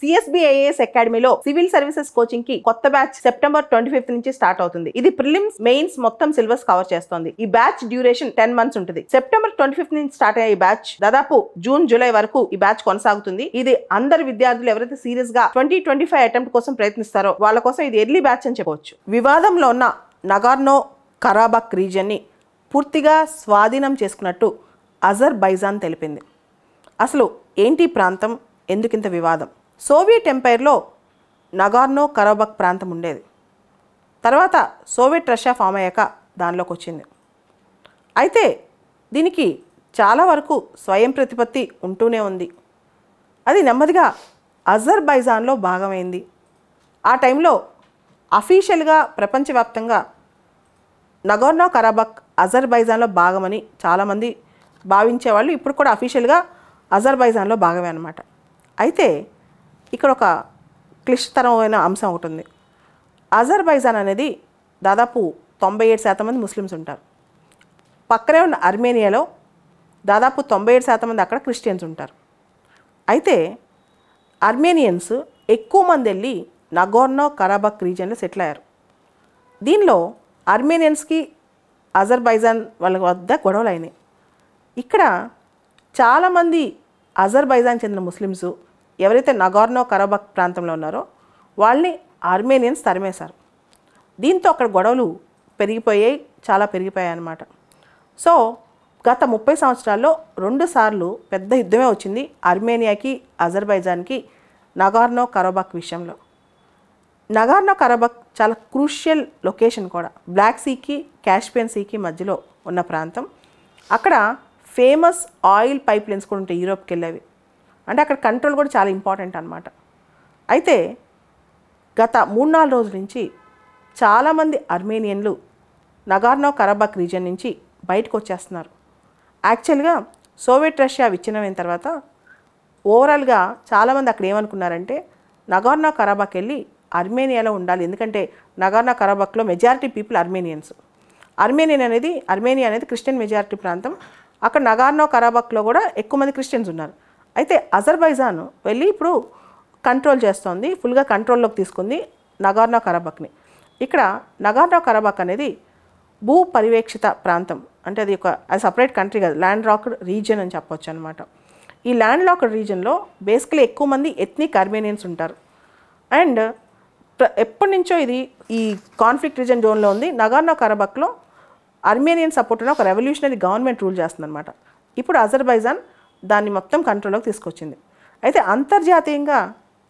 సిఎస్బిఐఏఎస్ అకాడమీలో civil services coaching కి కొత్త బ్యాచ్ సెప్టెంబర్ 25 నుంచి స్టార్ట్ అవుతుంది. ఇది ప్రిలిమ్స్ మెయిన్స్ మొత్తం సిలబస్ కవర్ చేస్తుంది. ఈ బ్యాచ్ డ్యూరేషన్ 10 months ఉంటుంది. సెప్టెంబర్ 25 నుంచి స్టార్ట్ అయ్యే ఈ బ్యాచ్ దాదాపు జూన్ జూలై వరకు ఈ బ్యాచ్ కొనసాగుతుంది. ఇది అందరు విద్యార్థులు ఎవరైతే సీరియస్ గా 2025 అటెంప్ట్ కోసం ప్రయత్నిస్తారో వాళ్ళ కోసం ఇది ఎర్లీ బ్యాచ్ అని చెప్పవచ్చు. వివాదంలో ఉన్న నగార్నో కరాబక్ రీజియన్ ని పూర్తిగా స్వాధీనం చేసుకున్నట్టు అజర్బైజాన్ తెలిపింది. అసలు ఏంటి ప్రాంతం, ఎందుకింత వివాదం? సోవియట్ ఎంపైర్లో నగార్నో కరాబక్ ప్రాంతం ఉండేది. తర్వాత సోవియట్ రష్యా ఫామ్ అయ్యాక దానిలోకి వచ్చింది. అయితే దీనికి చాలా వరకు స్వయం ప్రతిపత్తి ఉంటూనే ఉంది. అది నెమ్మదిగా అజర్బైజాన్లో భాగమైంది. ఆ టైంలో అఫీషియల్గా ప్రపంచవ్యాప్తంగా నగోర్నో కరాబక్ అజర్బైజాన్లో భాగమని చాలామంది భావించేవాళ్ళు. ఇప్పుడు కూడా అఫీషియల్గా అజర్బైజాన్లో భాగమే అన్నమాట. అయితే ఇక్కడ ఒక క్లిష్టతరమైన అంశం ఒకటి ఉంది. అజర్బైజాన్ అనేది దాదాపు 97% మంది ముస్లిమ్స్ ఉంటారు. పక్కనే ఉన్న అర్మేనియాలో దాదాపు 97% మంది అక్కడ క్రిస్టియన్స్ ఉంటారు. అయితే అర్మేనియన్స్ ఎక్కువ మంది వెళ్ళి నగోర్నో కరాబక్ రీజియన్లో సెటిల్ అయ్యారు. దీనిలో అర్మేనియన్స్కి అజర్బైజాన్ వాళ్ళ వద్ద గొడవలు అయినాయి. ఇక్కడ చాలామంది అజర్బైజాన్ చెందిన ముస్లిమ్స్ ఎవరైతే నగోర్నో కరాబక్ ప్రాంతంలో ఉన్నారో వాళ్ళని అర్మేనియన్స్ తరిమేశారు. దీంతో అక్కడ గొడవలు పెరిగిపోయాయి, చాలా పెరిగిపోయాయి అన్నమాట. సో గత 30 సంవత్సరాల్లో 2 సార్లు పెద్ద యుద్ధమే వచ్చింది అర్మేనియాకి అజర్బైజాన్కి నగార్నో కరాబక్ విషయంలో. నగార్నో కరాబక్ చాలా క్రూషియల్ లొకేషన్ కూడా. బ్లాక్ సీకి కాస్పియన్ సీకి మధ్యలో ఉన్న ప్రాంతం. అక్కడ ఫేమస్ ఆయిల్ పైప్ లైన్స్ కూడా ఉంటాయి యూరోప్కి వెళ్ళేవి. అంటే అక్కడ కంట్రోల్ కూడా చాలా ఇంపార్టెంట్ అనమాట. అయితే గత 3-4 రోజుల నుంచి చాలామంది అర్మేనియన్లు నగార్నో కరాబక్ రీజియన్ నుంచి బయటకు వచ్చేస్తున్నారు. యాక్చువల్గా సోవియట్ రష్యా విచ్ఛిన్నమైన తర్వాత ఓవరాల్గా చాలామంది అక్కడ ఏమనుకున్నారంటే నగార్నో కరాబక్ వెళ్ళి అర్మేనియాలో ఉండాలి. ఎందుకంటే నగార్నో కరాబక్లో మెజారిటీ పీపుల్ అర్మేనియన్స్. అర్మేనియా అనేది క్రిస్టియన్ మెజారిటీ ప్రాంతం. అక్కడ నగార్నో కరాబక్లో కూడా ఎక్కువ మంది క్రిస్టియన్స్ ఉన్నారు. అయితే అజర్బైజాన్ వెళ్ళి ఇప్పుడు కంట్రోల్ చేస్తోంది, ఫుల్గా కంట్రోల్లోకి తీసుకుంది నగార్నో కరాబక్ని. ఇక్కడ నగార్నో కరాబక్ అనేది భూ పర్యవేక్షిత ప్రాంతం. అంటే అది సపరేట్ కంట్రీ కాదు, ల్యాండ్ లాక్డ్ రీజియన్ అని చెప్పొచ్చు అనమాట. ఈ ల్యాండ్ లాక్డ్ రీజియన్లో బేసికలీ ఎక్కువ మంది ఎథ్నిక్ అర్మేనియన్స్ ఉంటారు. అండ్ ఎప్పటి నుంచో ఇది ఈ కాన్ఫ్లిక్ట్ రీజన్ జోన్లో ఉంది. నగార్నో కరాబక్లో అర్మేనియన్ సపోర్ట్ ఉన్న ఒక రెవల్యూషనరీ గవర్నమెంట్ రూల్ చేస్తుందన్నమాట. ఇప్పుడు అజర్బైజాన్ దాన్ని మొత్తం కంట్రోల్లోకి తీసుకొచ్చింది. అయితే అంతర్జాతీయంగా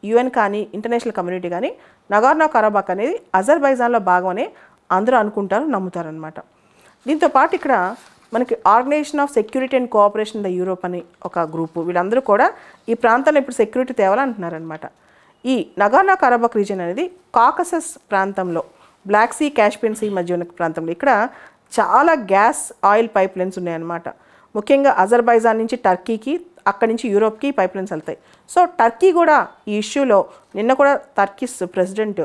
యుఎన్ కానీ ఇంటర్నేషనల్ కమ్యూనిటీ కానీ నగార్నో కరాబక్ అనేది అజర్బైజాన్లో భాగమని అందరూ అనుకుంటారు, నమ్ముతారనమాట. దీంతోపాటు ఇక్కడ మనకి organization of security and cooperation the Europe అని ఒక గ్రూపు, వీళ్ళందరూ కూడా ఈ ప్రాంతంలో ఇప్పుడు సెక్యూరిటీ తేవాలంటున్నారనమాట. ఈ నగార్నో కరాబక్ రీజియన్ అనేది కాకసస్ ప్రాంతంలో బ్లాక్ సీ కాస్పియన్ సీ మధ్య ఉన్న ప్రాంతంలో ఇక్కడ చాలా గ్యాస్ ఆయిల్ పైప్ లైన్స్ ఉన్నాయన్నమాట. ముఖ్యంగా అజర్బైజాన్ నుంచి టర్కీకి, అక్కడి నుంచి యూరోప్కి పైప్ లైన్స్ వెళ్తాయి. సో టర్కీ కూడా ఈ ఇష్యూలో నిన్న కూడా టర్కీస్ ప్రెసిడెంట్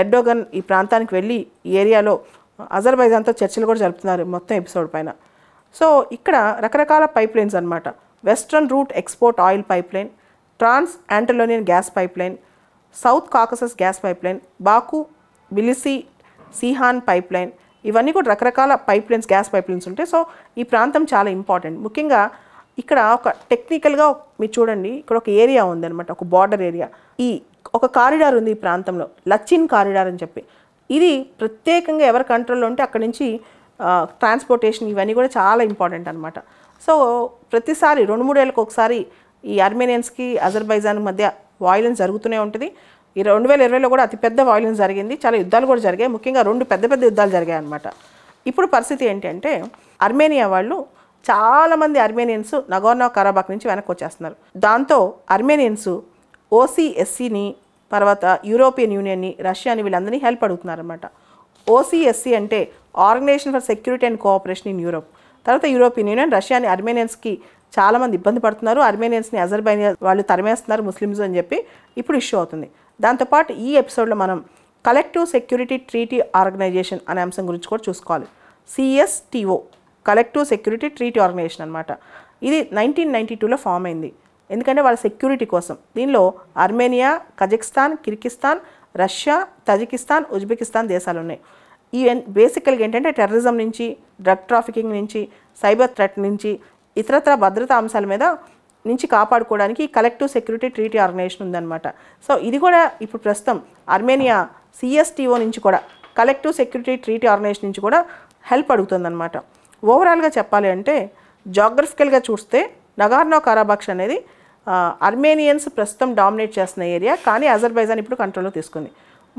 ఎర్డోగన్ ఈ ప్రాంతానికి వెళ్ళి ఈ ఏరియాలో అజర్బైజాన్తో చర్చలు కూడా జరుపుతున్నారు మొత్తం ఎపిసోడ్ పైన. సో ఇక్కడ రకరకాల పైప్ లైన్స్ అనమాట. Western route export oil pipeline, Trans Anatolian gas pipeline, South Caucasus gas pipeline, Baku Tbilisi Ceyhan pipeline, ఇవన్నీ కూడా రకరకాల pipelines, gas pipelines ఉంటాయి. సో ఈ ప్రాంతం చాలా ఇంపార్టెంట్. ముఖ్యంగా ఇక్కడ ఒక టెక్నికల్గా మీరు చూడండి, ఇక్కడ ఒక ఏరియా ఉందన్నమాట, ఒక బార్డర్ ఏరియా. ఈ ఒక కారిడార్ ఉంది ఈ ప్రాంతంలో, లచ్చిన్ కారిడార్ అని చెప్పి. ఇది ప్రత్యేకంగా ఎవరి కంట్రోల్లో ఉంటే అక్కడి నుంచి ట్రాన్స్పోర్టేషన్ ఇవన్నీ కూడా చాలా ఇంపార్టెంట్ అనమాట. సో ప్రతిసారి 2-3 ఏళ్ళకి ఒకసారి ఈ అర్మేనియన్స్కి అజర్బైజాన్ మధ్య వాయిలెన్స్ జరుగుతూనే ఉంటుంది. ఈ 2020లో కూడా అతిపెద్ద వాయిలెన్స్ జరిగింది, చాలా యుద్ధాలు కూడా జరిగాయి. ముఖ్యంగా 2 పెద్ద యుద్ధాలు జరిగాయి అనమాట. ఇప్పుడు పరిస్థితి ఏంటంటే అర్మేనియా వాళ్ళు చాలామంది అర్మేనియన్స్ నగోర్నో కరాబక్ నుంచి వెనక్కి వచ్చేస్తున్నారు. దాంతో అర్మేనియన్స్ ఓసీఎస్సీని, తర్వాత యూరోపియన్ యూనియన్ని, రష్యాని, వీళ్ళందరినీ హెల్ప్ అడుగుతున్నారన్నమాట. ఓసీఎస్సీ అంటే organization for security and cooperation in Europe. తర్వాత యూరోపియన్ యూనియన్ రష్యాని అర్మేనియన్స్కి చాలామంది ఇబ్బంది పడుతున్నారు, అర్మేనియన్స్ని అజర్బైజాన్ వాళ్ళు తరిమేస్తున్నారు ముస్లిమ్స్ అని చెప్పి ఇప్పుడు ఇష్యూ అవుతుంది. దాంతోపాటు ఈ ఎపిసోడ్లో మనం కలెక్టివ్ సెక్యూరిటీ ట్రీటీ ఆర్గనైజేషన్ అనే అంశం గురించి కూడా చూసుకోవాలి. CSTO collective security treaty organization అనమాట. ఇది 1992లో ఫామ్ అయింది. ఎందుకంటే వాళ్ళ సెక్యూరిటీ కోసం. దీనిలో Armenia, Kazakhstan, Kyrgyzstan, Russia, Tajikistan, Uzbekistan దేశాలు ఉన్నాయి. ఈ బేసికల్గా ఏంటంటే టెర్రరిజం నుంచి, డ్రగ్ ట్రాఫికింగ్ నుంచి, సైబర్ థ్రెట్ నుంచి, ఇతరత్ర భద్రతా అంశాల మీద నుంచి కాపాడుకోవడానికి కలెక్టివ్ సెక్యూరిటీ ట్రీటీ ఆర్గనైజేషన్ ఉందన్నమాట. సో ఇది కూడా ఇప్పుడు ప్రస్తుతం ఆర్మేనియా CSTO నుంచి కూడా, కలెక్టివ్ సెక్యూరిటీ ట్రీటీ ఆర్గనైజేషన్ నుంచి కూడా హెల్ప్ అడుగుతుందన్నమాట. ఓవరాల్గా చెప్పాలి అంటే జాగ్రఫికల్గా చూస్తే నగార్నో కారాబాక్ష్ అనేది ఆర్మేనియన్స్ ప్రస్తుతం డామినేట్ చేస్తున్న ఏరియా, కానీ అజర్బైజాన్ ఇప్పుడు కంట్రోల్లో తీసుకుంది.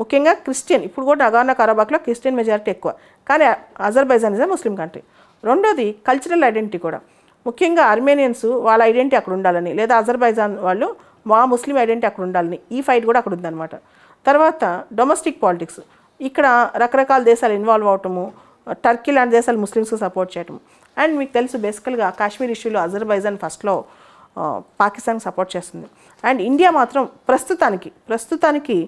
ముఖ్యంగా క్రిస్టియన్, ఇప్పుడు కూడా నగార్నో కారాబాఖ్లో క్రిస్టియన్ మెజారిటీ ఎక్కువ, కానీ అజర్బైజాన్ ఇస్ ముస్లిం కంట్రీ. రెండోది కల్చరల్ ఐడెంటిటీ కూడా. ముఖ్యంగా ఆర్మేనియన్స్ వాళ్ళ ఐడెంటిటీ అక్కడ ఉండాలని, లేదా అజర్బైజాన్ వాళ్ళు మా ముస్లిం ఐడెంటిటీ అక్కడ ఉండాలని, ఈ ఫైట్ కూడా అక్కడ ఉందన్నమాట. తర్వాత డొమెస్టిక్ పాలిటిక్స్, ఇక్కడ రకరకాల దేశాలు ఇన్వాల్వ్ అవటము, టర్కీ లాంటి దేశాలు ముస్లిమ్స్కి సపోర్ట్ చేయటం. అండ్ మీకు తెలుసు బేసికల్గా కాశ్మీర్ ఇష్యూలో అజర్బైజాన్ ఫస్ట్లో పాకిస్తాన్కి సపోర్ట్ చేస్తుంది. అండ్ ఇండియా మాత్రం ప్రస్తుతానికి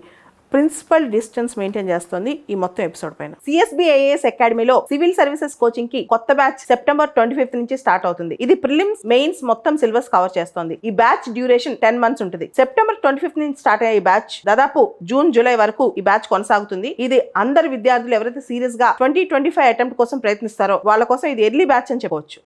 ప్రిన్సిపల్ డిస్టెన్స్ మెయింటైన్ చేస్తుంది ఈ మొత్తం ఎపిసోడ్ పైన. CSBIAS అకాడమీలో సివిల్ సర్వీసెస్ కోచింగ్ కి కొత్త బ్యాచ్ సెప్టెంబర్ 25 నుంచి స్టార్ట్ అవుతుంది. ఇది ప్రిలిమ్స్, మెయిన్స్ మొత్తం సిలబస్ కవర్ చేస్తుంది. ఈ బ్యాచ్ డ్యూరేషన్ 10 months ఉంటుంది. సెప్టెంబర్ 25 నుంచి స్టార్ట్ అయ్యే ఈ బ్యాచ్ దాదాపు జూన్, జూలై వరకు ఈ బ్యాచ్ కొనసాగుతుంది. ఇది అందరు విద్యార్థులు ఎవరైతే సీరియస్ గా 2025 అటెంప్ట్ కోసం ప్రయత్నిస్తారో వాళ్ళ కోసం ఇది ఎర్లీ బ్యాచ్ అని చెప్పవచ్చు.